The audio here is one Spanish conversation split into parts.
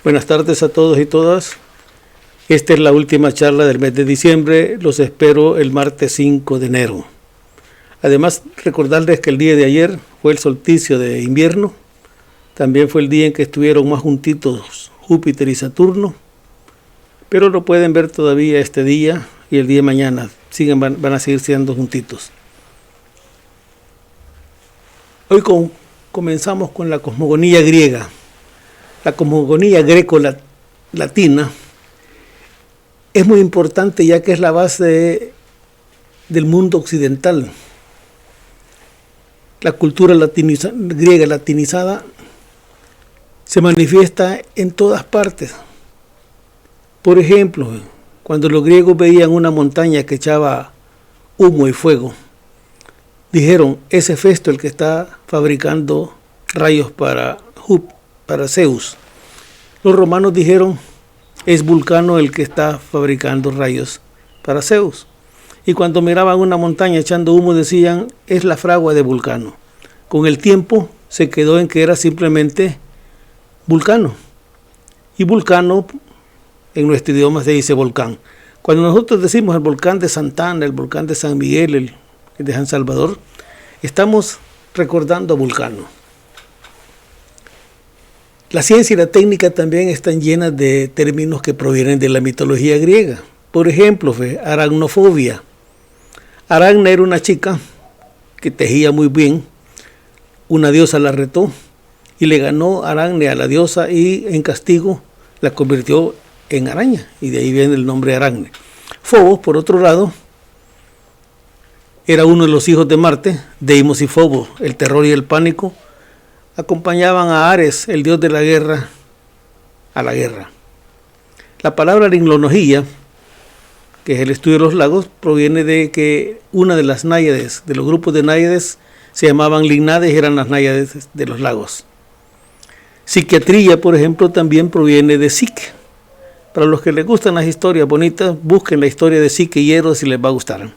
Buenas tardes a todos y todas. Esta es la última charla del mes de diciembre. Los espero el martes 5 de enero. Además, recordarles que el día de ayer fue el solsticio de invierno. También fue el día en que estuvieron más juntitos Júpiter y Saturno. Pero lo pueden ver todavía este día y el día de mañana. Van a seguir siendo juntitos. Hoy comenzamos con la cosmogonía griega. La cosmogonía greco-latina es muy importante ya que es la base del mundo occidental. La cultura griega latinizada se manifiesta en todas partes. Por ejemplo, cuando los griegos veían una montaña que echaba humo y fuego, dijeron, es Hefesto el que está fabricando rayos para Zeus. Los romanos dijeron, es Vulcano el que está fabricando rayos para Zeus. Y cuando miraban una montaña echando humo decían, es la fragua de Vulcano. Con el tiempo se quedó en que era simplemente Vulcano. Y Vulcano, en nuestro idioma se dice volcán. Cuando nosotros decimos el volcán de Santa Ana, el volcán de San Miguel, el de San Salvador, estamos recordando a Vulcano. La ciencia y la técnica también están llenas de términos que provienen de la mitología griega. Por ejemplo, aracnofobia. Aracna era una chica que tejía muy bien. Una diosa la retó y le ganó Aracne a la diosa y en castigo la convirtió en araña. Y de ahí viene el nombre Aracne. Fobos, por otro lado, era uno de los hijos de Marte, Deimos y Fobos, el terror y el pánico. Acompañaban a Ares, el dios de la guerra, a la guerra. La palabra limnología, que es el estudio de los lagos, proviene de que una de las náyades, de los grupos de náyades, se llamaban limnades y eran las náyades de los lagos. Psiquiatría, por ejemplo, también proviene de psique. Para los que les gustan las historias bonitas, busquen la historia de Psique y Eros y les va a gustar.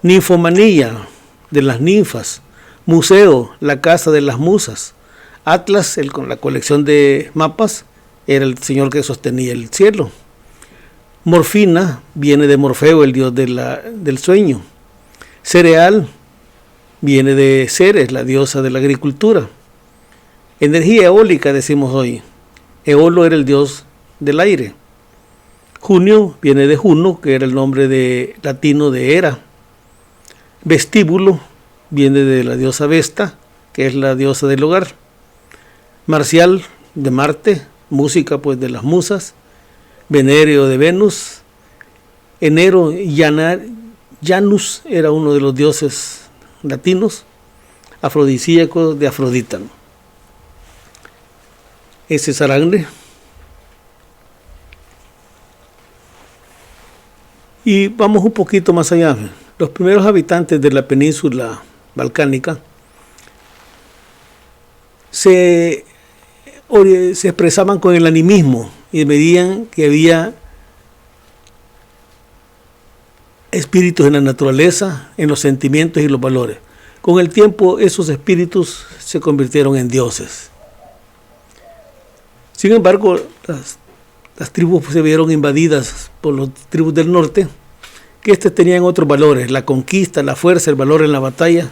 Ninfomanía, de las ninfas. Museo, la casa de las musas. Atlas, con la colección de mapas, era el señor que sostenía el cielo. Morfina viene de Morfeo, el dios del sueño. Cereal viene de Ceres, la diosa de la agricultura. Energía eólica decimos hoy. Eolo era el dios del aire. Junio viene de Juno, que era el nombre latino de Hera. Vestíbulo viene de la diosa Vesta, que es la diosa del hogar. Marcial, de Marte. Música, pues, de las musas. Venéreo, de Venus. Enero, Janus, era uno de los dioses latinos. Afrodisíaco, de Afrodita. Ese es Aracne. Y vamos un poquito más allá. Los primeros habitantes de la península balcánica se expresaban con el animismo y medían que había espíritus en la naturaleza, en los sentimientos y los valores. Con el tiempo esos espíritus se convirtieron en dioses. Sin embargo, las tribus se vieron invadidas por las tribus del norte, que tenían otros valores, la conquista, la fuerza, el valor en la batalla.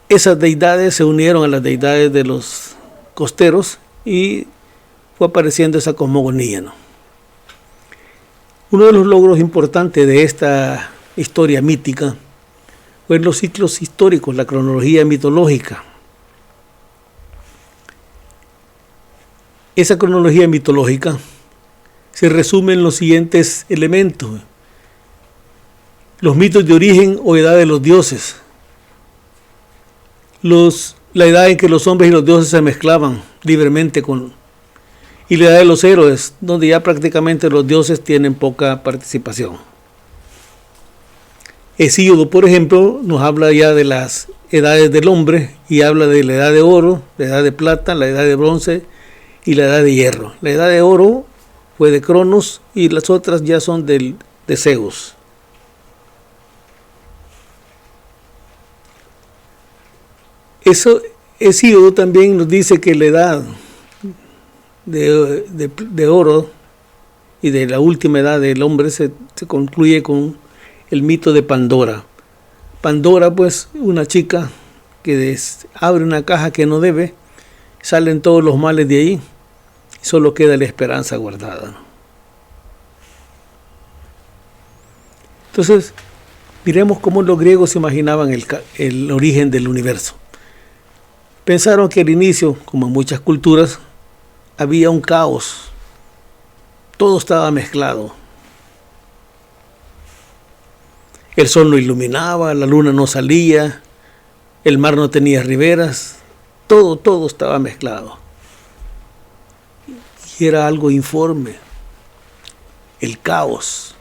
Esas deidades se unieron a las deidades de los costeros y fue apareciendo esa cosmogonía, ¿no? Uno de los logros importantes de esta historia mítica fue los ciclos históricos, la cronología mitológica. Esa cronología mitológica se resume en los siguientes elementos. Los mitos de origen o edad de los dioses. La edad en que los hombres y los dioses se mezclaban libremente y la edad de los héroes, donde ya prácticamente los dioses tienen poca participación. Hesíodo, por ejemplo, nos habla ya de las edades del hombre y habla de la edad de oro, la edad de plata, la edad de bronce y la edad de hierro. La edad de oro fue de Cronos y las otras ya son de Zeus. Eso Hesíodo también nos dice que la edad de oro y de la última edad del hombre se concluye con el mito de Pandora. Pandora, pues, una chica que abre una caja que no debe, salen todos los males de ahí, y solo queda la esperanza guardada. Entonces, miremos cómo los griegos imaginaban el origen del universo. Pensaron que al inicio, como en muchas culturas, había un caos. Todo estaba mezclado. El sol no iluminaba, la luna no salía, el mar no tenía riberas, todo estaba mezclado. Y era algo informe, el caos.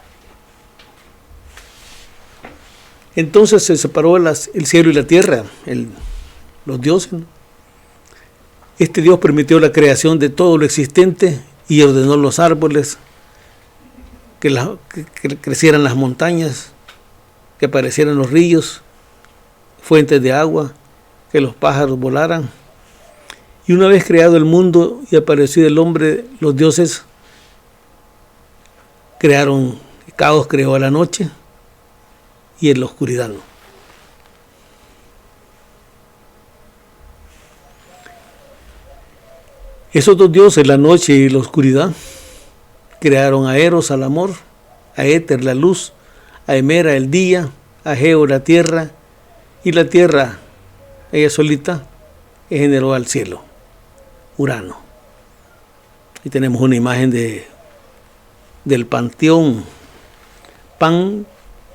Entonces se separó el cielo y la tierra, los dioses, ¿no? Este Dios permitió la creación de todo lo existente y ordenó los árboles, que crecieran las montañas, que aparecieran los ríos, fuentes de agua, que los pájaros volaran. Y una vez creado el mundo y aparecido el hombre, los dioses crearon, el caos creó a la noche y en la oscuridad, ¿no? Esos dos dioses, la noche y la oscuridad, crearon a Eros, al amor, a Éter, la luz, a Hemera, el día, a Geo, la tierra, y la tierra, ella solita, generó al cielo, Urano. Y tenemos una imagen del panteón. Pan,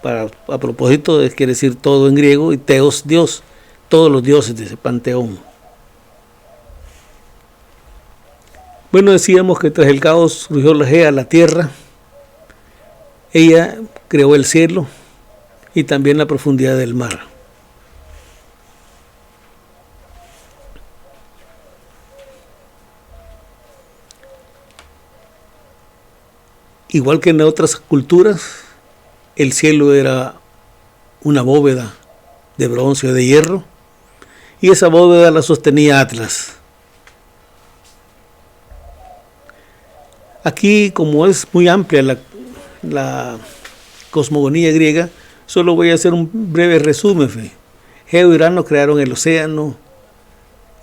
a propósito, quiere decir todo en griego, y teos, Dios, todos los dioses de ese panteón. Bueno, decíamos que tras el caos surgió la Gea, la tierra. Ella creó el cielo y también la profundidad del mar. Igual que en otras culturas, el cielo era una bóveda de bronce o de hierro, y esa bóveda la sostenía Atlas. Aquí, como es muy amplia la cosmogonía griega, solo voy a hacer un breve resumen. Geo y Urano crearon el océano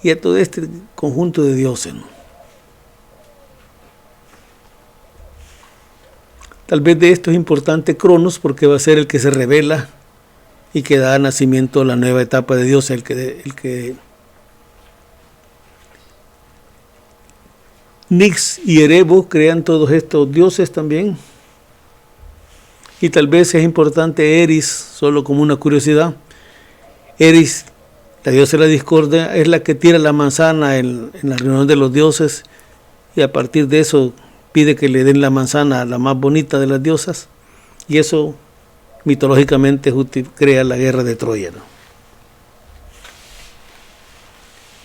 y a todo este conjunto de dioses, ¿no? Tal vez de esto es importante Cronos, porque va a ser el que se revela y que da nacimiento a la nueva etapa de Dios, el que Nix y Erebo crean todos estos dioses también. Y tal vez es importante Eris, solo como una curiosidad. Eris, la diosa de la discordia, es la que tira la manzana en la reunión de los dioses, y a partir de eso pide que le den la manzana a la más bonita de las diosas, y eso mitológicamente crea la guerra de Troya, ¿no?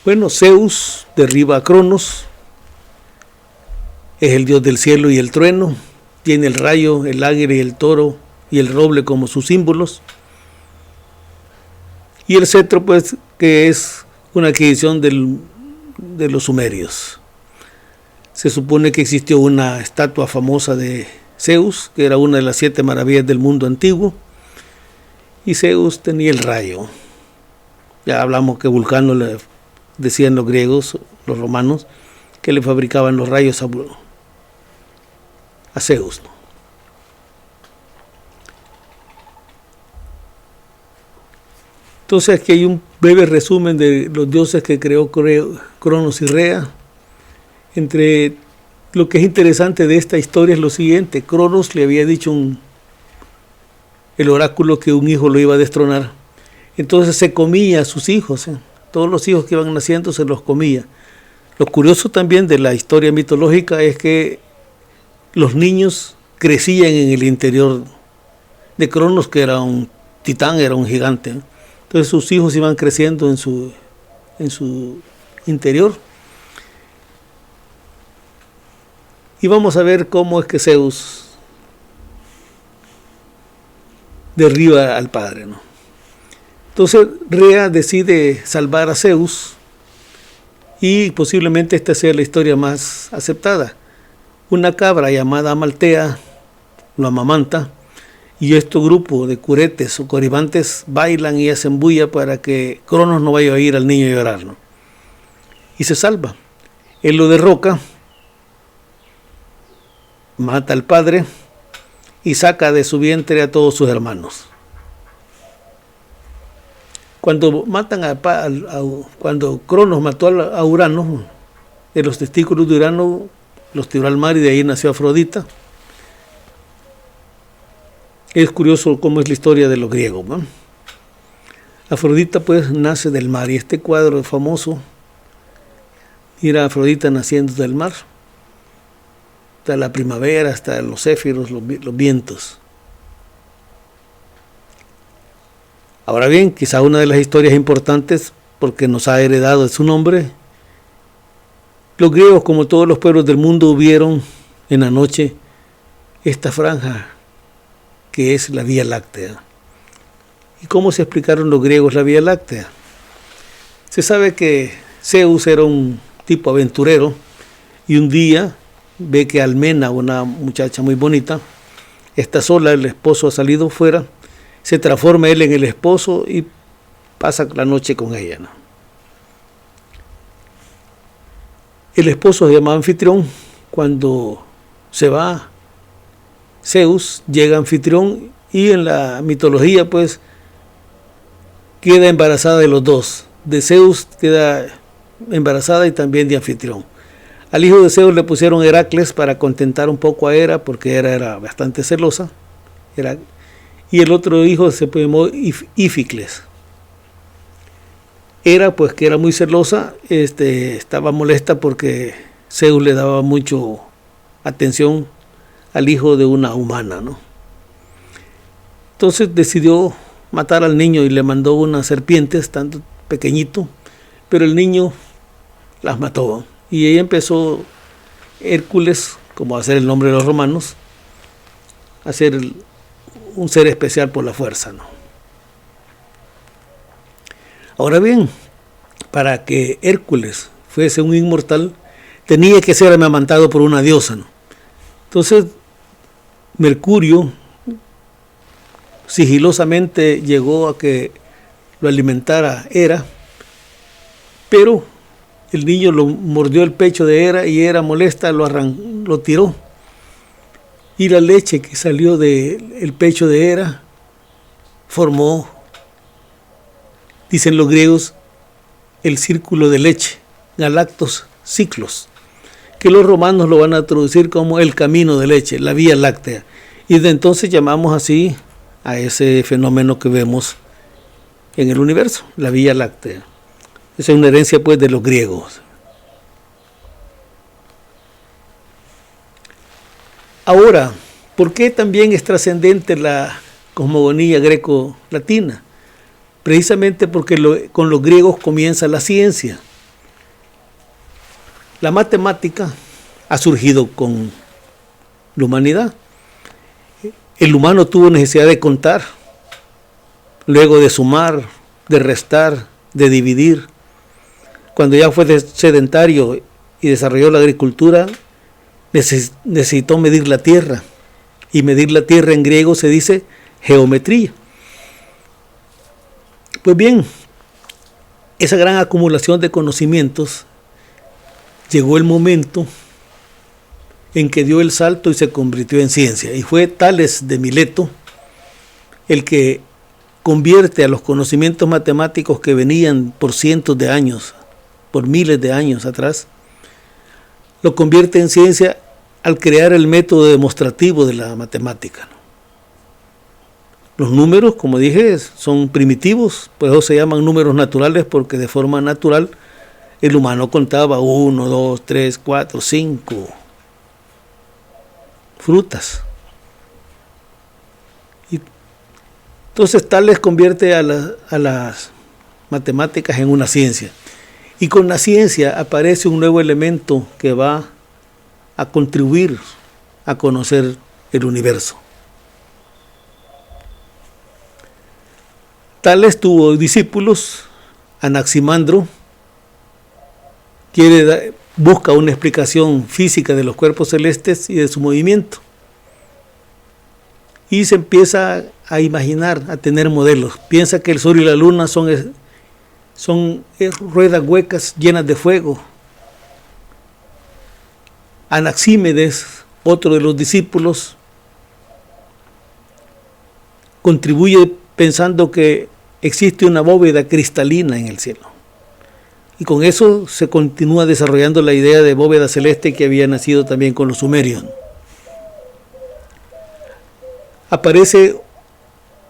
Bueno, Zeus derriba a Cronos, es el dios del cielo y el trueno, tiene el rayo, el águila y el toro y el roble como sus símbolos, y el cetro, pues, que es una adquisición de los sumerios. Se supone que existió una estatua famosa de Zeus, que era una de las 7 maravillas del mundo antiguo, y Zeus tenía el rayo. Ya hablamos que Vulcano, le decían los griegos, los romanos, que le fabricaban los rayos a Zeus, ¿no? Entonces aquí hay un breve resumen de los dioses que creó Cronos y Rea. Entre lo que es interesante de esta historia es lo siguiente: Cronos le había dicho el oráculo que un hijo lo iba a destronar. Entonces se comía a sus hijos, todos los hijos que iban naciendo se los comía. Lo curioso también de la historia mitológica es que los niños crecían en el interior de Cronos, que era un titán, era un gigante. Entonces sus hijos iban creciendo en su interior. Y vamos a ver cómo es que Zeus derriba al padre, ¿no? Entonces Rea decide salvar a Zeus y posiblemente esta sea la historia más aceptada. Una cabra llamada Amaltea lo amamanta y este grupo de curetes o coribantes bailan y hacen bulla para que Cronos no vaya a ir al niño llorar, ¿no? Y se salva. Él lo derroca, mata al padre y saca de su vientre a todos sus hermanos. Cuando cuando Cronos mató a Urano, de los testículos de Urano los tiró al mar y de ahí nació Afrodita. Es curioso cómo es la historia de los griegos, ¿no? Afrodita pues nace del mar y este cuadro es famoso. Mira a Afrodita naciendo del mar, hasta la primavera, hasta los céfiros, los vientos. Ahora bien, quizá una de las historias importantes, porque nos ha heredado su nombre, los griegos, como todos los pueblos del mundo, vieron en la noche esta franja que es la Vía Láctea. ¿Y cómo se explicaron los griegos la Vía Láctea? Se sabe que Zeus era un tipo aventurero y un día ve que Almena, una muchacha muy bonita, está sola, el esposo ha salido fuera, se transforma él en el esposo y pasa la noche con ella, ¿no? El esposo se llama Anfitrión. Cuando se va Zeus, llega Anfitrión y en la mitología pues queda embarazada de los dos. De Zeus queda embarazada y también de Anfitrión. Al hijo de Zeus le pusieron Heracles para contentar un poco a Hera, porque Hera era bastante celosa. Y el otro hijo se llamó Íficles. Hera, pues que era muy celosa, estaba molesta porque Zeus le daba mucho atención al hijo de una humana, ¿no? Entonces decidió matar al niño y le mandó unas serpientes, tanto pequeñito, pero el niño las mató. Y ahí empezó Hércules, como va a ser el nombre de los romanos, a ser un ser especial por la fuerza, ¿no? Ahora bien, para que Hércules fuese un inmortal, tenía que ser amamantado por una diosa, ¿no? Entonces, Mercurio sigilosamente llegó a que lo alimentara Hera, pero el niño lo mordió el pecho de Hera y Hera molesta lo tiró. Y la leche que salió del pecho de Hera formó, dicen los griegos, el círculo de leche, galactos ciclos, que los romanos lo van a traducir como el camino de leche, la Vía Láctea. Y de entonces llamamos así a ese fenómeno que vemos en el universo, la Vía Láctea. Esa es una herencia pues de los griegos. Ahora, ¿por qué también es trascendente la cosmogonía greco-latina? Precisamente porque con los griegos comienza la ciencia. La matemática ha surgido con la humanidad. El humano tuvo necesidad de contar, luego de sumar, de restar, de dividir. Cuando ya fue sedentario y desarrolló la agricultura, necesitó medir la tierra. Y medir la tierra en griego se dice geometría. Pues bien, esa gran acumulación de conocimientos, llegó el momento en que dio el salto y se convirtió en ciencia. Y fue Tales de Mileto el que convierte a los conocimientos matemáticos que venían por cientos de años, por miles de años atrás, lo convierte en ciencia al crear el método demostrativo de la matemática. Los números, como dije, son primitivos, por eso se llaman números naturales, porque de forma natural el humano contaba 1, 2, 3, 4, 5 frutas. Y entonces Tales convierte a las matemáticas en una ciencia. Y con la ciencia aparece un nuevo elemento que va a contribuir a conocer el universo. Tales tuvo discípulos, Anaximandro, busca una explicación física de los cuerpos celestes y de su movimiento. Y se empieza a imaginar, a tener modelos. Piensa que el sol y la luna son ruedas huecas llenas de fuego. Anaxímedes, otro de los discípulos, contribuye pensando que existe una bóveda cristalina en el cielo. Y con eso se continúa desarrollando la idea de bóveda celeste que había nacido también con los sumerios. Aparece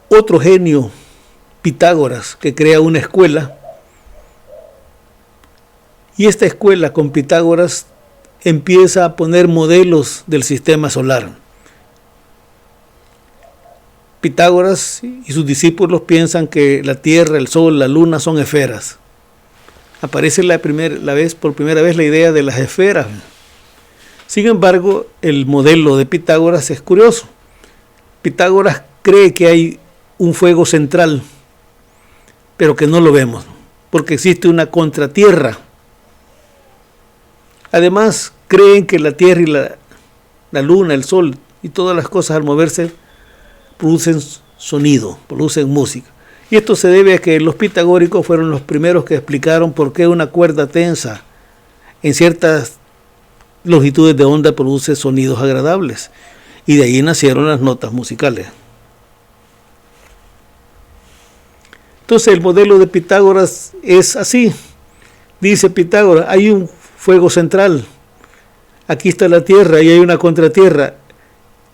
otro genio, Pitágoras, que crea una escuela. Y esta escuela con Pitágoras empieza a poner modelos del sistema solar. Pitágoras y sus discípulos piensan que la Tierra, el Sol, la Luna son esferas. Aparece por primera vez la idea de las esferas. Sin embargo, el modelo de Pitágoras es curioso. Pitágoras cree que hay un fuego central, pero que no lo vemos, porque existe una contratierra. Además, creen que la Tierra y la Luna, el Sol y todas las cosas al moverse producen sonido, producen música. Y esto se debe a que los pitagóricos fueron los primeros que explicaron por qué una cuerda tensa en ciertas longitudes de onda produce sonidos agradables. Y de ahí nacieron las notas musicales. Entonces el modelo de Pitágoras es así. Dice Pitágoras, hay un fuego central. Aquí está la Tierra y hay una contratierra.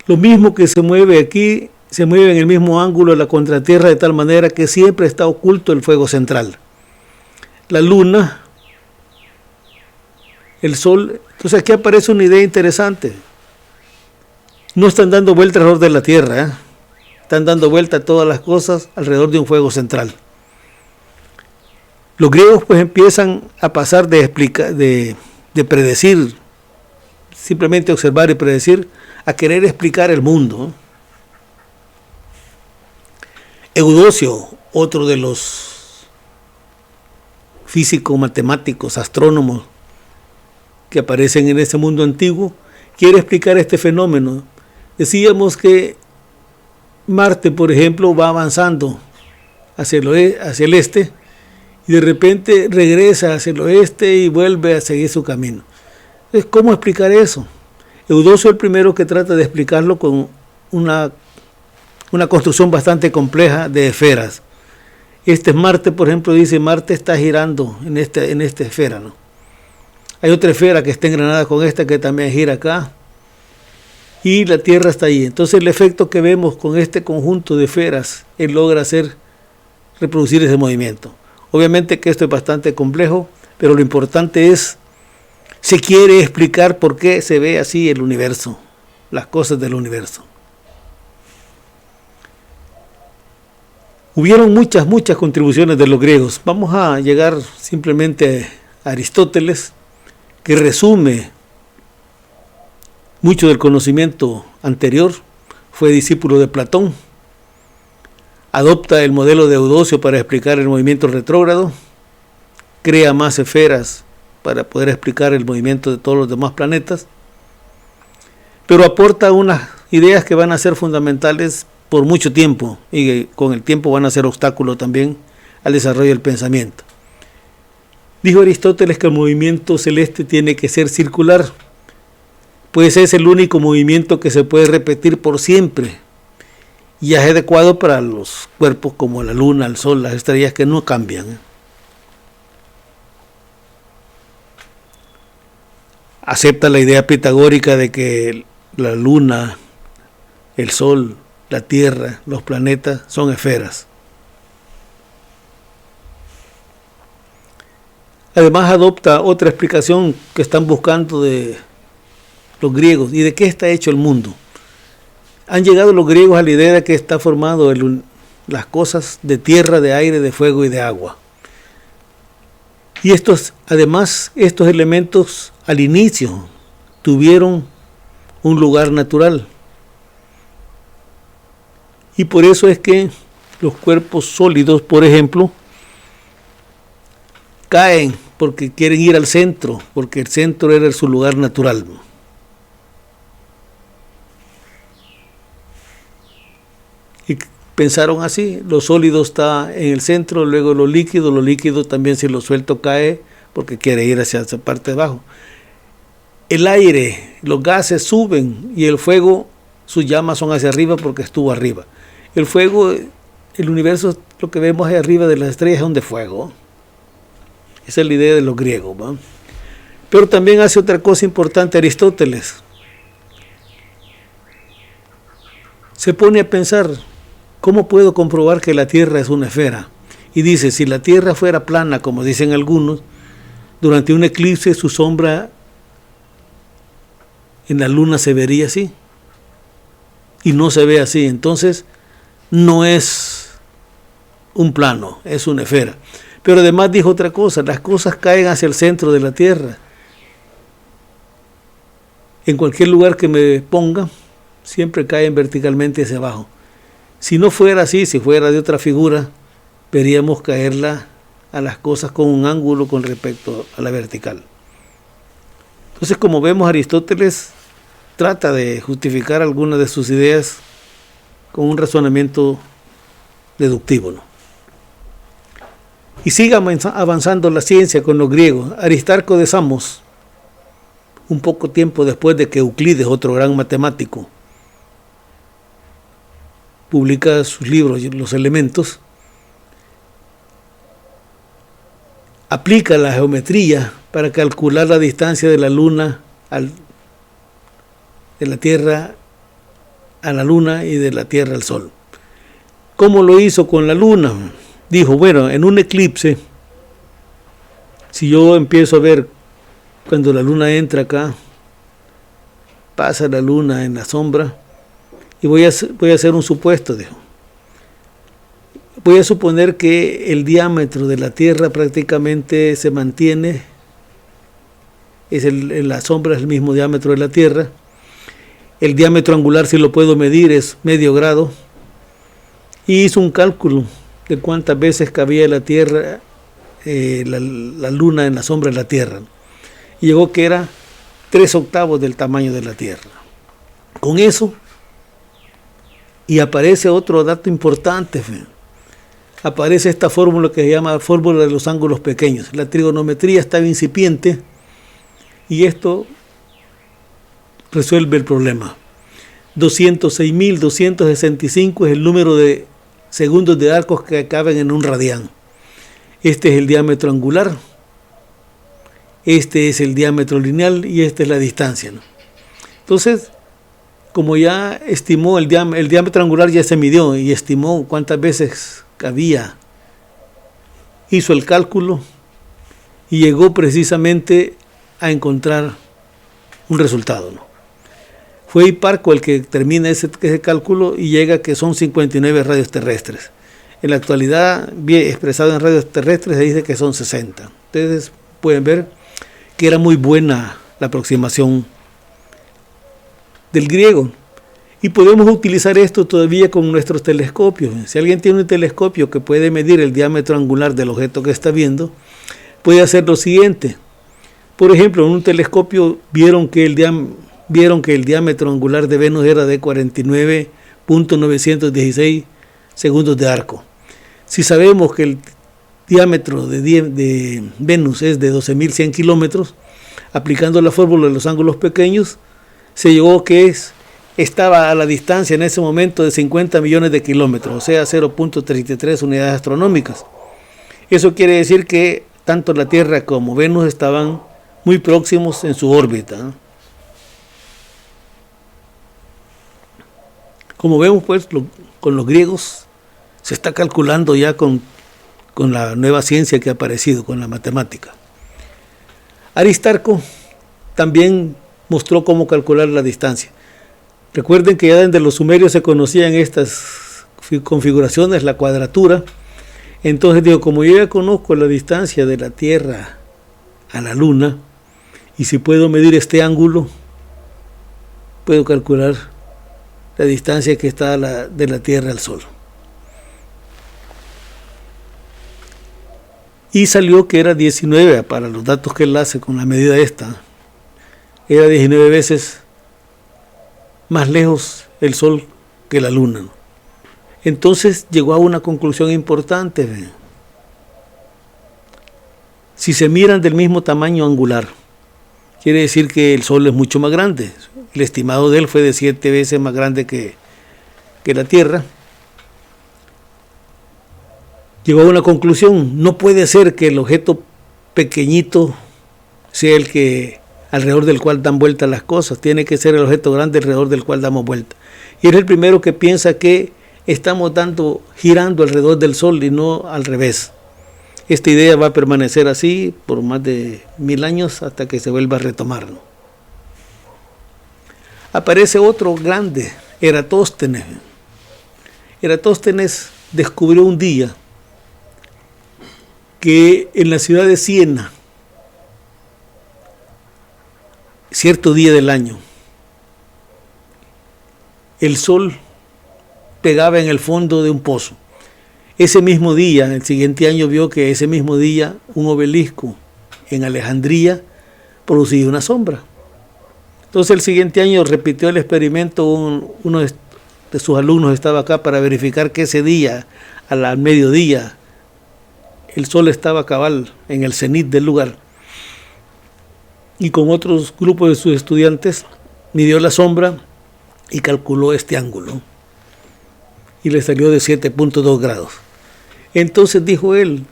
Lo mismo que se mueve aquí, se mueve en el mismo ángulo de la contratierra de tal manera que siempre está oculto el fuego central. La Luna, el Sol. Entonces aquí aparece una idea interesante. No están dando vuelta alrededor de la Tierra, están dando vuelta todas las cosas alrededor de un fuego central. Los griegos pues empiezan a pasar de predecir, simplemente observar y predecir, a querer explicar el mundo. Eudocio, otro de los físicos, matemáticos, astrónomos que aparecen en ese mundo antiguo, quiere explicar este fenómeno. Decíamos que Marte, por ejemplo, va avanzando hacia el este y de repente regresa hacia el oeste y vuelve a seguir su camino. Entonces, ¿cómo explicar eso? Eudocio es el primero que trata de explicarlo con una construcción bastante compleja de esferas. Este es Marte, por ejemplo, dice Marte está girando en esta esfera, ¿no? Hay otra esfera que está engranada con esta que también gira acá. Y la Tierra está ahí. Entonces el efecto que vemos con este conjunto de esferas, él logra reproducir ese movimiento. Obviamente que esto es bastante complejo, pero lo importante es, se quiere explicar por qué se ve así el universo, las cosas del universo. Hubieron muchas contribuciones de los griegos. Vamos a llegar simplemente a Aristóteles, que resume mucho del conocimiento anterior, fue discípulo de Platón, adopta el modelo de Eudocio para explicar el movimiento retrógrado, crea más esferas para poder explicar el movimiento de todos los demás planetas, pero aporta unas ideas que van a ser fundamentales por mucho tiempo y con el tiempo van a ser obstáculo también al desarrollo del pensamiento. Dijo Aristóteles que el movimiento celeste tiene que ser circular, pues es el único movimiento que se puede repetir por siempre y es adecuado para los cuerpos como la luna, el sol, las estrellas que no cambian. Acepta la idea pitagórica de que la luna, el sol, la tierra, los planetas son esferas. Además adopta otra explicación que están buscando de los griegos y de qué está hecho el mundo. Han llegado los griegos a la idea de que está formado las cosas de tierra, de aire, de fuego y de agua. Y estos elementos al inicio tuvieron un lugar natural. Y por eso es que los cuerpos sólidos, por ejemplo, caen porque quieren ir al centro, porque el centro era su lugar natural. Y pensaron así, lo sólido está en el centro, luego lo líquido también si lo suelto cae porque quiere ir hacia esa parte de abajo. El aire, los gases suben y el fuego, sus llamas son hacia arriba porque estuvo arriba. El fuego, el universo, lo que vemos ahí arriba de las estrellas es un de fuego. Esa es la idea de los griegos, ¿va? Pero también hace otra cosa importante Aristóteles. Se pone a pensar, ¿cómo puedo comprobar que la Tierra es una esfera? Y dice, si la Tierra fuera plana, como dicen algunos, durante un eclipse su sombra en la luna se vería así. Y no se ve así. Entonces, no es un plano, es una esfera. Pero además dijo otra cosa, las cosas caen hacia el centro de la Tierra. En cualquier lugar que me ponga, siempre caen verticalmente hacia abajo. Si no fuera así, si fuera de otra figura, veríamos caerla a las cosas con un ángulo con respecto a la vertical. Entonces, como vemos, Aristóteles trata de justificar algunas de sus ideas con un razonamiento deductivo, ¿no? Y sigue avanzando la ciencia con los griegos. Aristarco de Samos, un poco tiempo después de que Euclides, otro gran matemático, publica sus libros, Los Elementos, aplica la geometría para calcular la distancia de la Luna de la Tierra a la Luna y de la Tierra al Sol. ¿Cómo lo hizo con la Luna? Dijo, bueno, en un eclipse, si yo empiezo a ver cuando la Luna entra acá, pasa la Luna en la sombra, y voy a hacer un supuesto, dijo. Voy a suponer que el diámetro de la Tierra prácticamente se mantiene, la sombra es el mismo diámetro de la Tierra. El diámetro angular, si lo puedo medir, es medio grado. Y hizo un cálculo de cuántas veces cabía la Tierra, la Luna en la sombra de la Tierra. Y llegó que era 3/8 del tamaño de la Tierra. Con eso, y aparece otro dato importante, aparece esta fórmula que se llama fórmula de los ángulos pequeños. La trigonometría estaba incipiente y esto resuelve el problema. 206.265 es el número de segundos de arcos que caben en un radián. Este es el diámetro angular, este es el diámetro lineal y esta es la distancia, ¿no? Entonces, como ya estimó el diámetro angular, ya se midió y estimó cuántas veces cabía, hizo el cálculo y llegó precisamente a encontrar un resultado, ¿no? Fue Hiparco el que termina ese cálculo y llega a que son 59 radios terrestres. En la actualidad, bien expresado en radios terrestres, se dice que son 60. Ustedes pueden ver que era muy buena la aproximación del griego. Y podemos utilizar esto todavía con nuestros telescopios. Si alguien tiene un telescopio que puede medir el diámetro angular del objeto que está viendo, puede hacer lo siguiente. Por ejemplo, en un telescopio vieron que el diámetro angular de Venus era de 49.916 segundos de arco. Si sabemos que el diámetro de Venus es de 12.100 kilómetros, aplicando la fórmula de los ángulos pequeños, se llegó que estaba a la distancia en ese momento de 50 millones de kilómetros, o sea, 0.33 unidades astronómicas. Eso quiere decir que tanto la Tierra como Venus estaban muy próximos en su órbita, ¿no? Como vemos, pues, con los griegos se está calculando ya con la nueva ciencia que ha aparecido, con la matemática. Aristarco también mostró cómo calcular la distancia. Recuerden que ya desde los sumerios se conocían estas configuraciones, la cuadratura. Entonces digo, como yo ya conozco la distancia de la Tierra a la Luna, y si puedo medir este ángulo, puedo calcular la distancia que está de la Tierra al Sol. Y salió que era 19, para los datos que él hace con la medida esta, era 19 veces más lejos el Sol que la Luna. Entonces llegó a una conclusión importante. Si se miran del mismo tamaño angular, quiere decir que el Sol es mucho más grande. El estimado de él fue de 7 veces más grande que la Tierra. Llegó a una conclusión: no puede ser que el objeto pequeñito sea el que alrededor del cual dan vuelta las cosas. Tiene que ser el objeto grande alrededor del cual damos vuelta. Y es el primero que piensa que estamos girando alrededor del Sol y no al revés. Esta idea va a permanecer así por más de 1000 años hasta que se vuelva a retomar, ¿no? Aparece otro grande, Eratóstenes. Eratóstenes descubrió un día que en la ciudad de Siena, cierto día del año, el Sol pegaba en el fondo de un pozo. Ese mismo día, el siguiente año, vio que ese mismo día un obelisco en Alejandría producía una sombra. Entonces el siguiente año repitió el experimento. Uno de sus alumnos estaba acá para verificar que ese día, al mediodía, el Sol estaba cabal en el cenit del lugar. Y con otros grupos de sus estudiantes midió la sombra y calculó este ángulo. Y le salió de 7.2 grados. Entonces dijo él: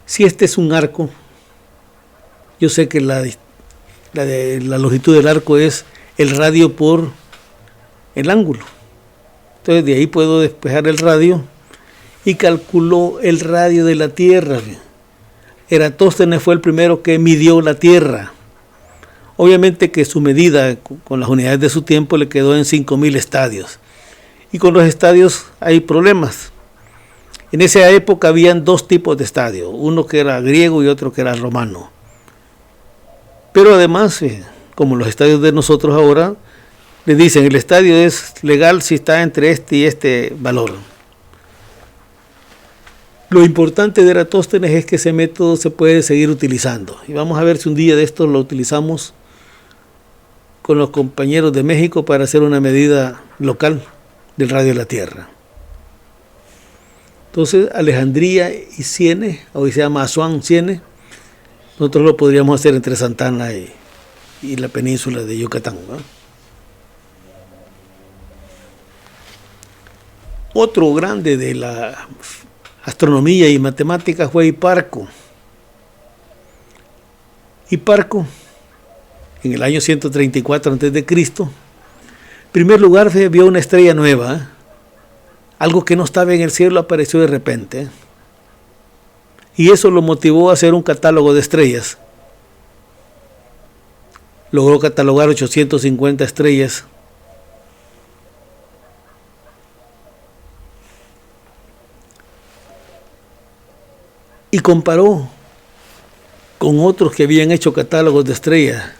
si este es un arco, yo sé que la longitud del arco es el radio por el ángulo. Entonces de ahí puedo despejar el radio, y calculó el radio de la Tierra. Eratóstenes fue el primero que midió la Tierra. Obviamente que su medida con las unidades de su tiempo le quedó en 5000 estadios. Y con los estadios hay problemas. En esa época habían dos tipos de estadios, uno que era griego y otro que era romano. Pero además, como los estadios de nosotros ahora, le dicen el estadio es legal si está entre este y este valor. Lo importante de Eratóstenes es que ese método se puede seguir utilizando. Y vamos a ver si un día de estos lo utilizamos con los compañeros de México para hacer una medida local del radio de la Tierra. Entonces, Alejandría y Ciene, hoy se llama Asuán, Ciene, nosotros lo podríamos hacer entre Santana y la península de Yucatán, ¿no? Otro grande de la astronomía y matemáticas fue Hiparco. Hiparco, en el año 134 a.C., en primer lugar vio una estrella nueva, algo que no estaba en el cielo apareció de repente, y eso lo motivó a hacer un catálogo de estrellas. Logró catalogar 850 estrellas. Y comparó con otros que habían hecho catálogos de estrellas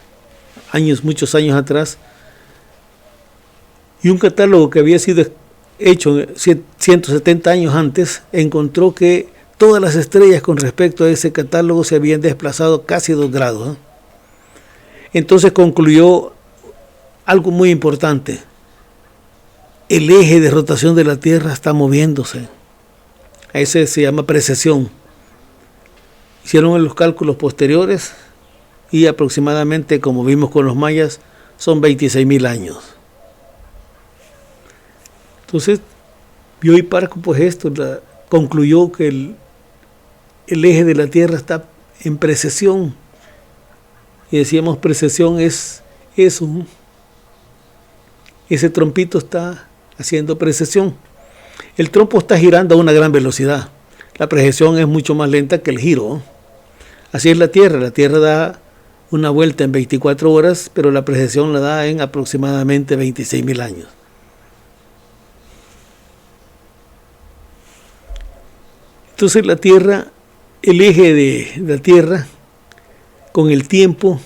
muchos años atrás, y un catálogo que había sido hecho 170 años antes, encontró que todas las estrellas con respecto a ese catálogo se habían desplazado casi 2 grados. Entonces concluyó algo muy importante: el eje de rotación de la Tierra está moviéndose. A ese se llama precesión. Hicieron los cálculos posteriores y aproximadamente, como vimos con los mayas, son 26.000 años. Entonces, vio Hiparco pues esto, concluyó que el eje de la Tierra está en precesión. Y decíamos, precesión es eso, ¿no? Ese trompito está haciendo precesión. El trompo está girando a una gran velocidad. La precesión es mucho más lenta que el giro, ¿no? Así es la Tierra da una vuelta en 24 horas, pero la precesión la da en aproximadamente 26.000 años. Entonces la Tierra, el eje de la Tierra, con el tiempo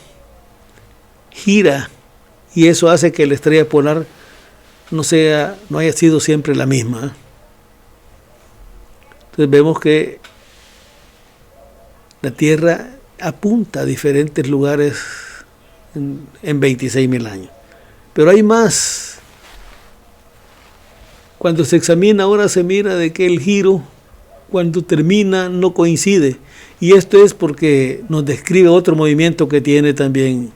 gira, y eso hace que la estrella polar no haya sido siempre la misma. Entonces vemos que La Tierra apunta a diferentes lugares en 26.000 años. Pero hay más. Cuando se examina ahora se mira de que el giro, cuando termina, no coincide. Y esto es porque nos describe otro movimiento que tiene también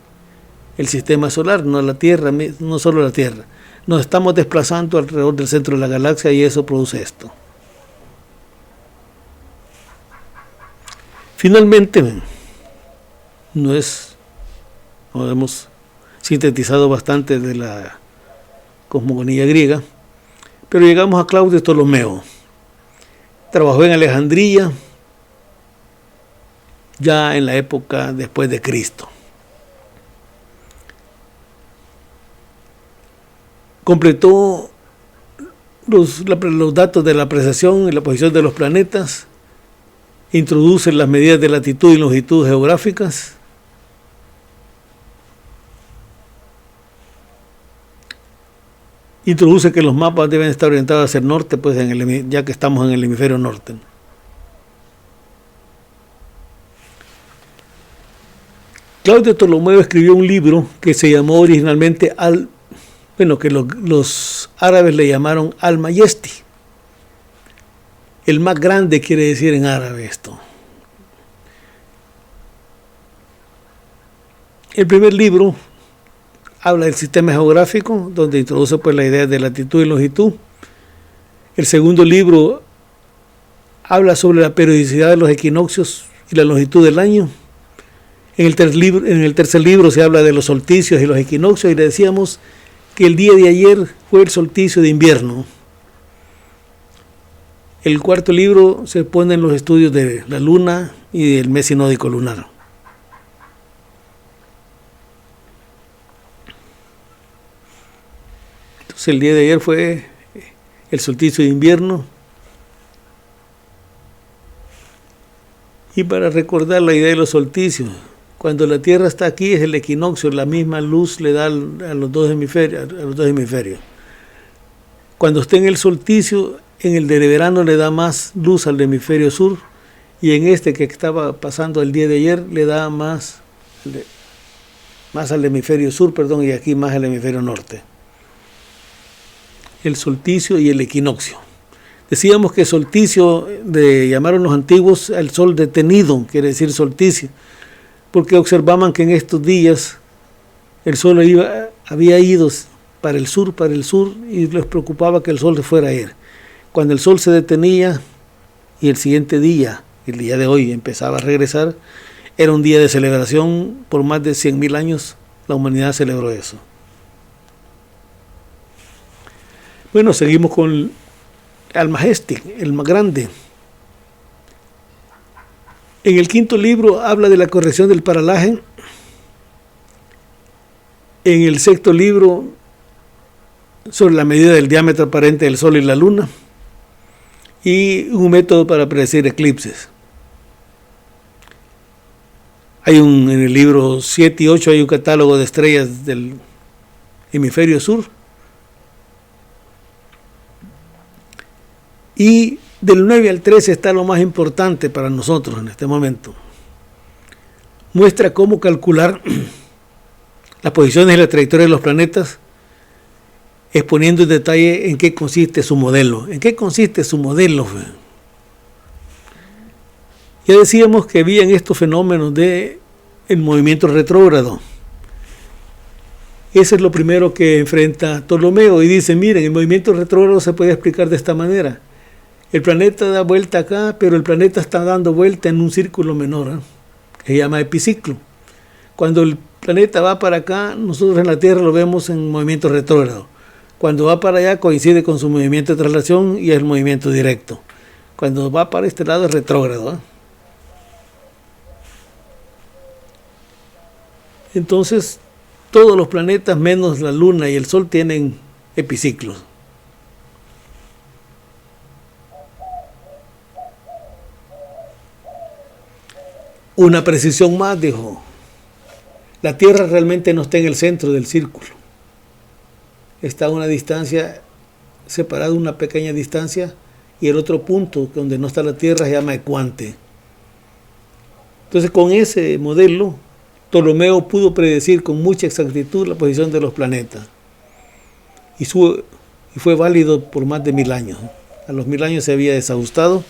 el sistema solar, no la Tierra, no solo la Tierra. Nos estamos desplazando alrededor del centro de la galaxia y eso produce esto. Finalmente, nos hemos sintetizado bastante de la cosmogonía griega, pero llegamos a Claudio Ptolomeo. Trabajó en Alejandría ya en la época después de Cristo. Completó los datos de la apreciación y la posición de los planetas, introduce las medidas de latitud y longitud geográficas, introduce que los mapas deben estar orientados hacia el norte, pues ya que estamos en el hemisferio norte. Claudio Ptolomeo escribió un libro que se llamó originalmente que los árabes le llamaron Al-Mayesti. El más grande quiere decir en árabe esto. El primer libro habla del sistema geográfico, donde introduce pues la idea de latitud y longitud. El segundo libro habla sobre la periodicidad de los equinoccios y la longitud del año. En el tercer libro se habla de los solsticios y los equinoccios, y le decíamos que el día de ayer fue el solsticio de invierno. El cuarto libro se pone en los estudios de la luna y del mes sinódico lunar. Entonces el día de ayer fue el solsticio de invierno. Y para recordar la idea de los solsticios, cuando la Tierra está aquí es el equinoccio, la misma luz le da a los dos hemisferios. Cuando esté en el solsticio, en el de verano le da más luz al hemisferio sur, y en este que estaba pasando el día de ayer le da más al hemisferio sur, y aquí más al hemisferio norte. El solsticio y el equinoccio. Decíamos que solsticio llamaron los antiguos al sol detenido, quiere decir solsticio, porque observaban que en estos días el sol había ido para el sur, y les preocupaba que el sol se fuera a ir. Cuando el sol se detenía y el siguiente día, el día de hoy, empezaba a regresar, era un día de celebración. Por más de 100.000 años la humanidad celebró eso. Bueno, seguimos con Al-Mayesti, el más grande. En el quinto libro habla de la corrección del paralaje. En el sexto libro, sobre la medida del diámetro aparente del Sol y la Luna, y un método para predecir eclipses. En el libro 7 y 8 hay un catálogo de estrellas del hemisferio sur. Y del 9 al 13 está lo más importante para nosotros en este momento. Muestra cómo calcular las posiciones y la trayectoria de los planetas, exponiendo en detalle en qué consiste su modelo. ¿En qué consiste su modelo? Ya decíamos que había en estos fenómenos de el movimiento retrógrado. Ese es lo primero que enfrenta Ptolomeo y dice, miren, el movimiento retrógrado se puede explicar de esta manera. El planeta da vuelta acá, pero el planeta está dando vuelta en un círculo menor, que se llama epiciclo. Cuando el planeta va para acá, nosotros en la Tierra lo vemos en movimiento retrógrado. Cuando va para allá coincide con su movimiento de traslación y es el movimiento directo. Cuando va para este lado es retrógrado. Entonces, todos los planetas menos la Luna y el Sol tienen epiciclos. Una precisión más, dijo. La Tierra realmente no está en el centro del círculo. Está a una distancia, separada una pequeña distancia, y el otro punto donde no está la Tierra se llama ecuante. Entonces, con ese modelo, Ptolomeo pudo predecir con mucha exactitud la posición de los planetas. Y fue válido por más de 1000 años. A los 1000 años se había desajustado.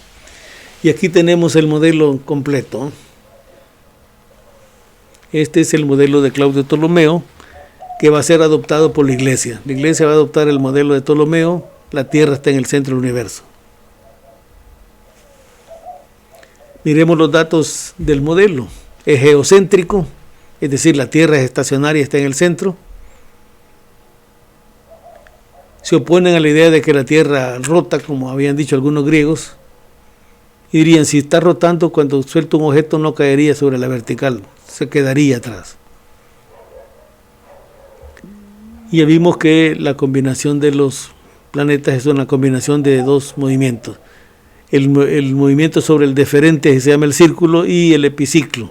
Y aquí tenemos el modelo completo. Este es el modelo de Claudio Ptolomeo, que va a ser adoptado por la Iglesia. La Iglesia va a adoptar el modelo de Ptolomeo. La Tierra está en el centro del universo. Miremos los datos del modelo. Es geocéntrico, es decir, la Tierra es estacionaria, está en el centro. Se oponen a la idea de que la Tierra rota, como habían dicho algunos griegos, y dirían, si está rotando, cuando suelta un objeto no caería sobre la vertical, se quedaría atrás. Y ya vimos que la combinación de los planetas es una combinación de dos movimientos. El movimiento sobre el deferente, que se llama el círculo, y el epiciclo.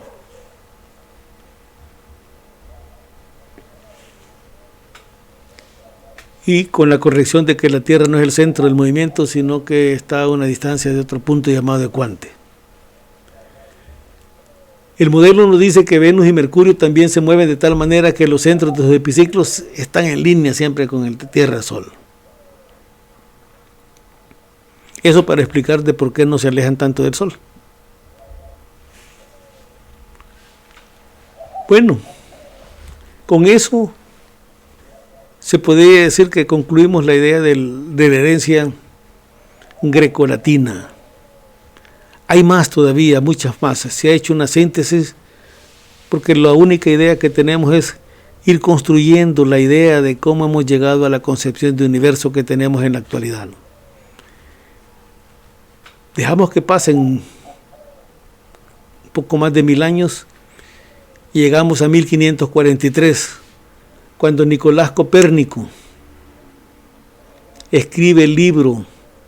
Y con la corrección de que la Tierra no es el centro del movimiento, sino que está a una distancia de otro punto llamado ecuante. El modelo nos dice que Venus y Mercurio también se mueven de tal manera que los centros de sus epiciclos están en línea siempre con el Tierra-Sol. Eso para explicar de por qué no se alejan tanto del Sol. Bueno, con eso se podría decir que concluimos la idea de la herencia grecolatina. Hay más todavía, muchas más. Se ha hecho una síntesis porque la única idea que tenemos es ir construyendo la idea de cómo hemos llegado a la concepción de universo que tenemos en la actualidad, ¿no? Dejamos que pasen un poco más de 1000 años y llegamos a 1543, cuando Nicolás Copérnico escribe el libro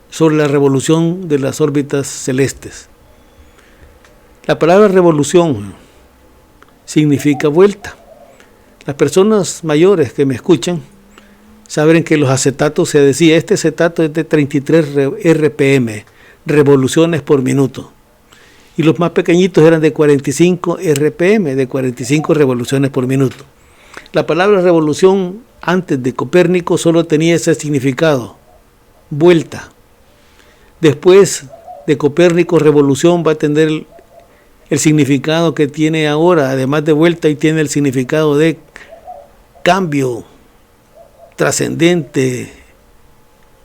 sobre la revolución de las órbitas celestes. La palabra revolución significa vuelta. Las personas mayores que me escuchan saben que los acetatos, se decía, este acetato es de 33 RPM, revoluciones por minuto. Y los más pequeñitos eran de 45 RPM, de 45 revoluciones por minuto. La palabra revolución antes de Copérnico solo tenía ese significado, vuelta. Después de Copérnico, revolución va a tener el significado que tiene ahora, además de vuelta, y tiene el significado de cambio trascendente,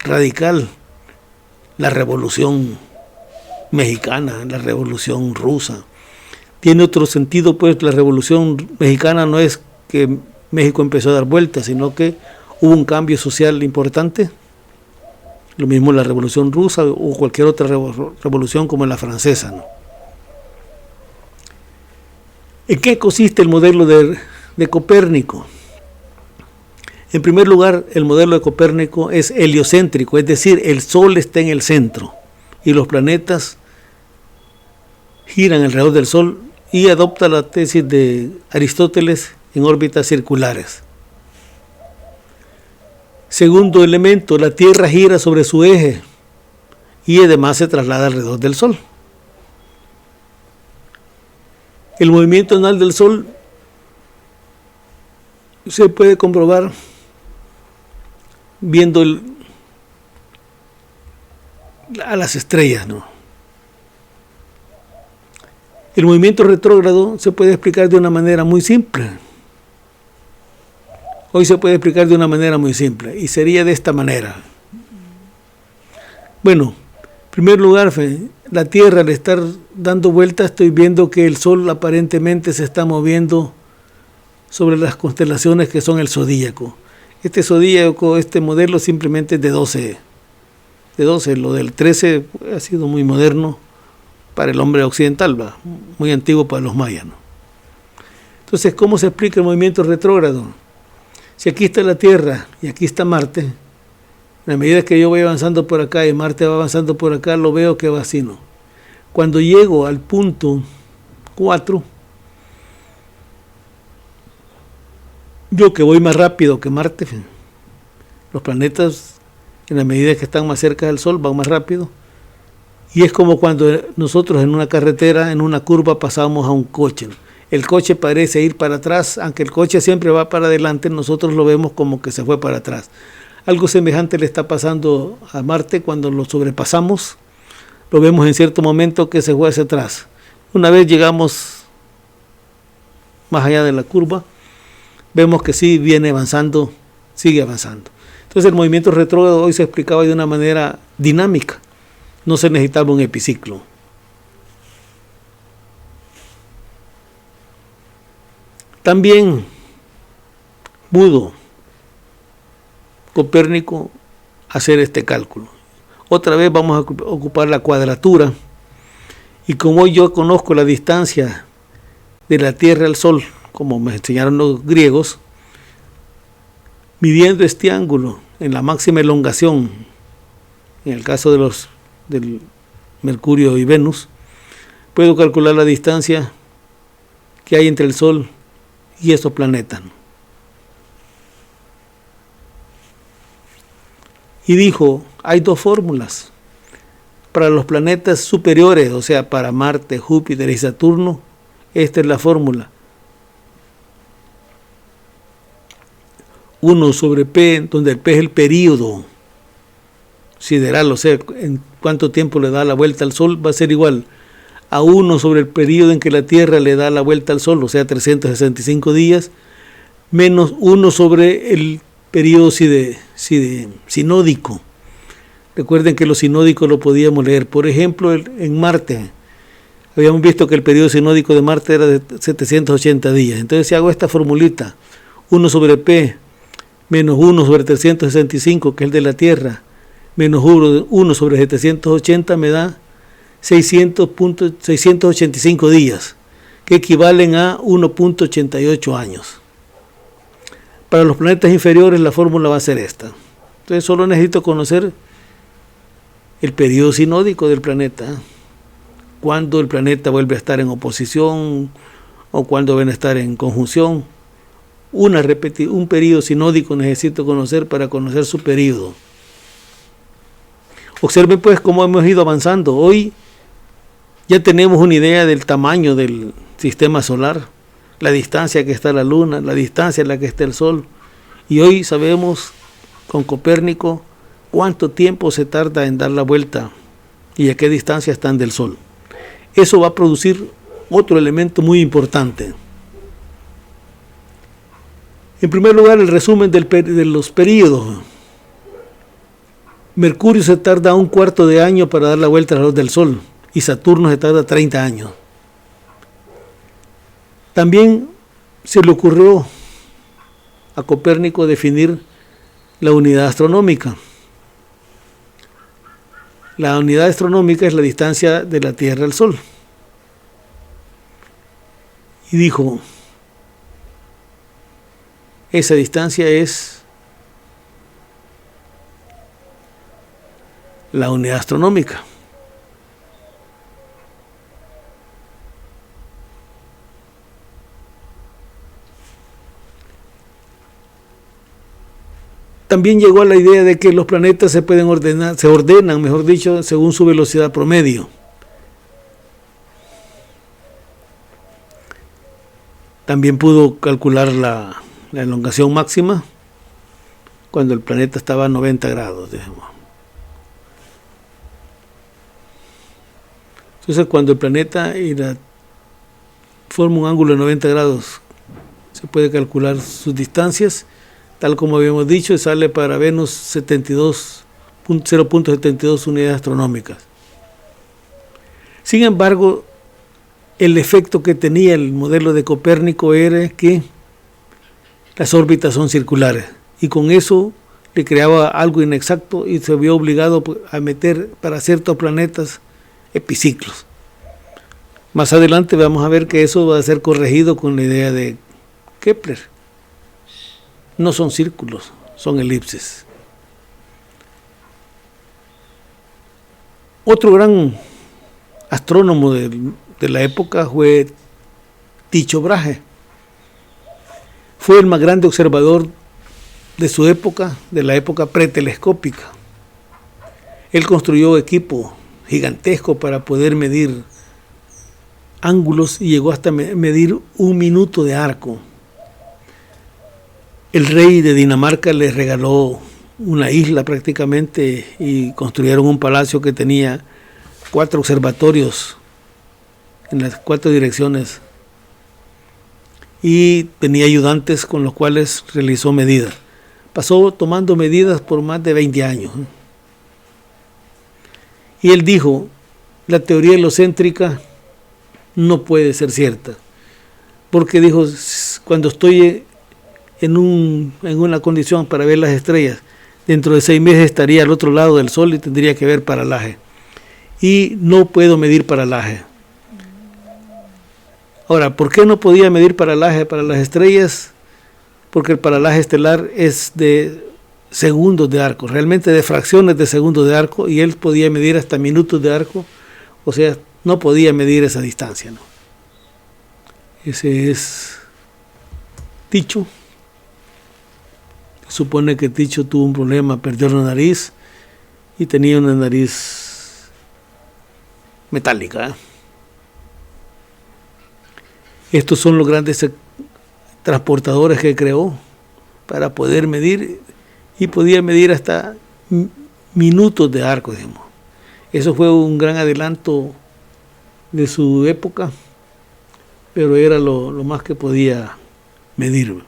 radical. La revolución mexicana, la revolución rusa. Tiene otro sentido, pues la revolución mexicana no es que México empezó a dar vueltas, sino que hubo un cambio social importante. Lo mismo la revolución rusa o cualquier otra revolución como la francesa, ¿no? ¿En qué consiste el modelo de Copérnico? En primer lugar, el modelo de Copérnico es heliocéntrico, es decir, el Sol está en el centro y los planetas giran alrededor del Sol, y adopta la tesis de Aristóteles en órbitas circulares. Segundo elemento, la Tierra gira sobre su eje y además se traslada alrededor del Sol. El movimiento anual del Sol se puede comprobar viendo a las estrellas, ¿no? El movimiento retrógrado se puede explicar de una manera muy simple. Hoy se puede explicar de una manera muy simple y sería de esta manera. Bueno, en primer lugar, la Tierra, al estar dando vueltas, estoy viendo que el Sol aparentemente se está moviendo sobre las constelaciones que son el zodíaco. Este zodíaco, este modelo simplemente es de 12. Lo del 13 ha sido muy moderno para el hombre occidental, ¿va? Muy antiguo para los mayas, ¿no? Entonces, ¿cómo se explica el movimiento retrógrado? Si aquí está la Tierra y aquí está Marte, a medida que yo voy avanzando por acá y Marte va avanzando por acá, lo veo que va así, ¿no? Cuando llego al punto 4, yo que voy más rápido que Marte, los planetas en la medida que están más cerca del Sol van más rápido, Y es como cuando nosotros en una carretera, en una curva, pasamos a un coche. El coche parece ir para atrás, aunque el coche siempre va para adelante, nosotros lo vemos como que se fue para atrás. Algo semejante le está pasando a Marte cuando lo sobrepasamos. Lo vemos en cierto momento que se fue hacia atrás. Una vez llegamos más allá de la curva, vemos que sí viene avanzando, sigue avanzando. Entonces el movimiento retrógrado hoy se explicaba de una manera dinámica. No se necesitaba un epiciclo. También pudo Copérnico hacer este cálculo. Otra vez vamos a ocupar la cuadratura. Y como yo conozco la distancia de la Tierra al Sol, como me enseñaron los griegos, midiendo este ángulo en la máxima elongación, en el caso del Mercurio y Venus, puedo calcular la distancia que hay entre el Sol y estos planetas. Y dijo, hay dos fórmulas. Para los planetas superiores, o sea, para Marte, Júpiter y Saturno, esta es la fórmula. 1 sobre P, donde el P es el período sideral, o sea, en cuánto tiempo le da la vuelta al Sol, va a ser igual a 1 sobre el periodo en que la Tierra le da la vuelta al Sol, o sea, 365 días, menos 1 sobre el periodo sinódico. Recuerden que los sinódicos lo podíamos leer. Por ejemplo, en Marte, habíamos visto que el periodo sinódico de Marte era de 780 días. Entonces, si hago esta formulita, 1 sobre P, menos 1 sobre 365, que es el de la Tierra, menos 1 sobre 780, me da 685 días, que equivalen a 1.88 años. Para los planetas inferiores, la fórmula va a ser esta. Entonces, solo necesito conocer el periodo sinódico del planeta, cuando el planeta vuelve a estar en oposición o cuando van a estar en conjunción. Un periodo sinódico necesito conocer para conocer su periodo. Observen pues cómo hemos ido avanzando. Hoy ya tenemos una idea del tamaño del sistema solar, la distancia que está la Luna, la distancia en la que está el Sol. Y hoy sabemos con Copérnico cuánto tiempo se tarda en dar la vuelta y a qué distancia están del Sol. Eso va a producir otro elemento muy importante. En primer lugar, el resumen de los períodos. Mercurio se tarda un cuarto de año para dar la vuelta alrededor del Sol y Saturno se tarda 30 años. También se le ocurrió a Copérnico definir la unidad astronómica. La unidad astronómica es la distancia de la Tierra al Sol. Y dijo, esa distancia es la unidad astronómica. También llegó a la idea de que los planetas se ordenan, mejor dicho, según su velocidad promedio. También pudo calcular la elongación máxima cuando el planeta estaba a 90 grados, digamos. Entonces, cuando el planeta forma un ángulo de 90 grados, se puede calcular sus distancias. Tal como habíamos dicho, sale para Venus 0.72 unidades astronómicas. Sin embargo, el efecto que tenía el modelo de Copérnico era que las órbitas son circulares y con eso le creaba algo inexacto y se vio obligado a meter para ciertos planetas epiciclos. Más adelante vamos a ver que eso va a ser corregido con la idea de Kepler. No son círculos, son elipses. Otro gran astrónomo de la época fue Tycho Brahe. Fue el más grande observador de su época, de la época pretelescópica. Él construyó equipos gigantesco para poder medir ángulos y llegó hasta medir 1 minuto de arco. El rey de Dinamarca le regaló una isla prácticamente y construyeron un palacio que tenía 4 observatorios en las 4 direcciones y tenía ayudantes con los cuales realizó medidas. Pasó tomando medidas por más de 20 años. Y él dijo, la teoría helocéntrica no puede ser cierta, porque dijo, cuando estoy en una condición para ver las estrellas, dentro de 6 meses estaría al otro lado del sol y tendría que ver paralaje. Y no puedo medir paralaje. Ahora, ¿por qué no podía medir paralaje para las estrellas? Porque el paralaje estelar es de segundos de arco, realmente de fracciones de segundos de arco, y él podía medir hasta minutos de arco, o sea, no podía medir esa distancia, ¿no? Ese es Tycho. Se supone que Tycho tuvo un problema, perdió la nariz y tenía una nariz metálica, ¿eh? Estos son los grandes transportadores que creó para poder medir, y podía medir hasta minutos de arco, digamos. Eso fue un gran adelanto de su época, pero era lo más que podía medir.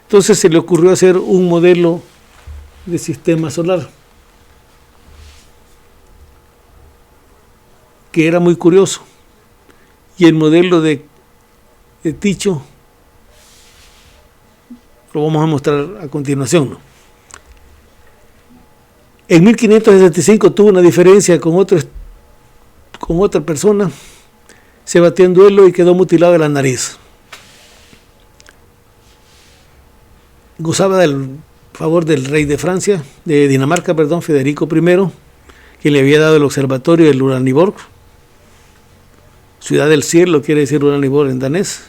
Entonces se le ocurrió hacer un modelo de sistema solar que era muy curioso, y el modelo de Tycho lo vamos a mostrar a continuación, ¿no? En 1565 tuvo una diferencia con otra persona, se batió en duelo y quedó mutilado de la nariz. Gozaba del favor del rey de Francia, de Dinamarca, perdón, Federico I, que le había dado el observatorio del Uraniborg, ciudad del cielo, quiere decir Uraniborg en danés,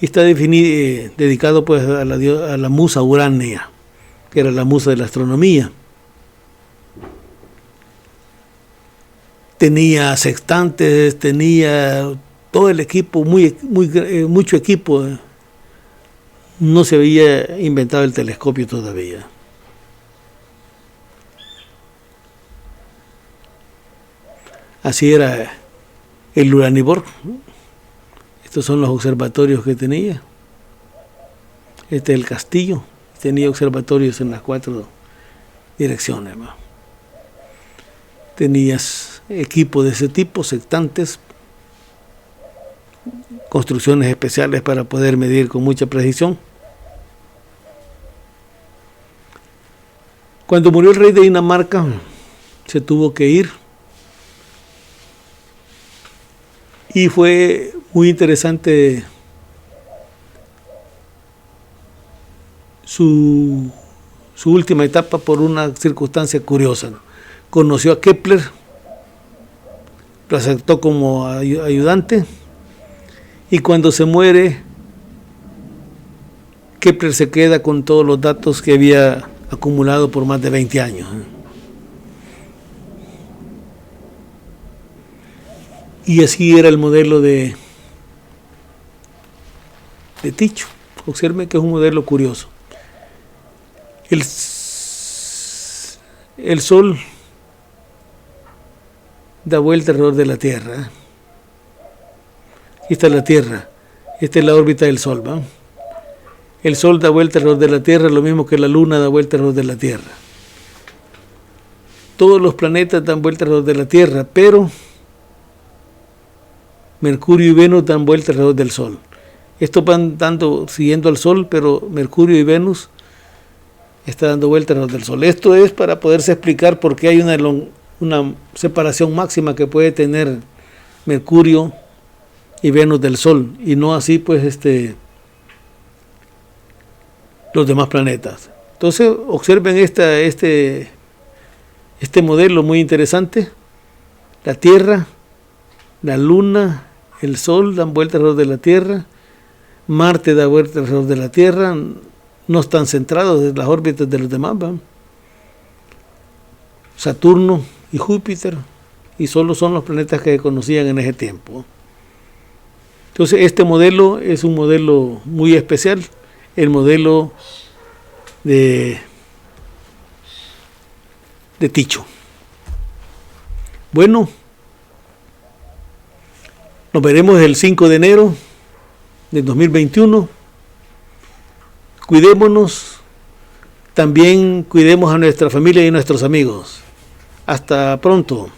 y está dedicado pues a la musa Urania, que era la musa de la astronomía. Tenía sextantes, tenía todo el equipo, mucho equipo. No se había inventado el telescopio todavía. Así era el Uraniborg. Estos son los observatorios que tenía. Este es el castillo. Tenía observatorios en las 4 direcciones. Tenías equipo de ese tipo, sextantes, construcciones especiales para poder medir con mucha precisión. Cuando murió el rey de Dinamarca, se tuvo que ir. Y fue muy interesante su última etapa por una circunstancia curiosa, ¿no? Conoció a Kepler, lo aceptó como ayudante, y cuando se muere, Kepler se queda con todos los datos que había acumulado por más de 20 años. Y así era el modelo de Tycho. Observen que es un modelo curioso. El Sol da vuelta alrededor de la Tierra. Aquí está la Tierra. Esta es la órbita del Sol, ¿va? El Sol da vuelta alrededor de la Tierra, lo mismo que la Luna da vuelta alrededor de la Tierra. Todos los planetas dan vuelta alrededor de la Tierra, pero Mercurio y Venus dan vuelta alrededor del Sol. Estos van siguiendo al Sol, pero Mercurio y Venus está dando vuelta alrededor del Sol. Esto es para poderse explicar por qué hay una separación máxima que puede tener Mercurio y Venus del Sol, y no así pues los demás planetas. Entonces observen este modelo muy interesante. La Tierra, la Luna, el Sol dan vuelta alrededor de la Tierra, Marte da vuelta alrededor de la Tierra, no están centrados en las órbitas de los demás, ¿va? Saturno y Júpiter, y solo son los planetas que se conocían en ese tiempo. Entonces este modelo es un modelo muy especial, el modelo de Tycho. Bueno, nos veremos el 5 de enero de 2021. Cuidémonos, también cuidemos a nuestra familia y a nuestros amigos. Hasta pronto.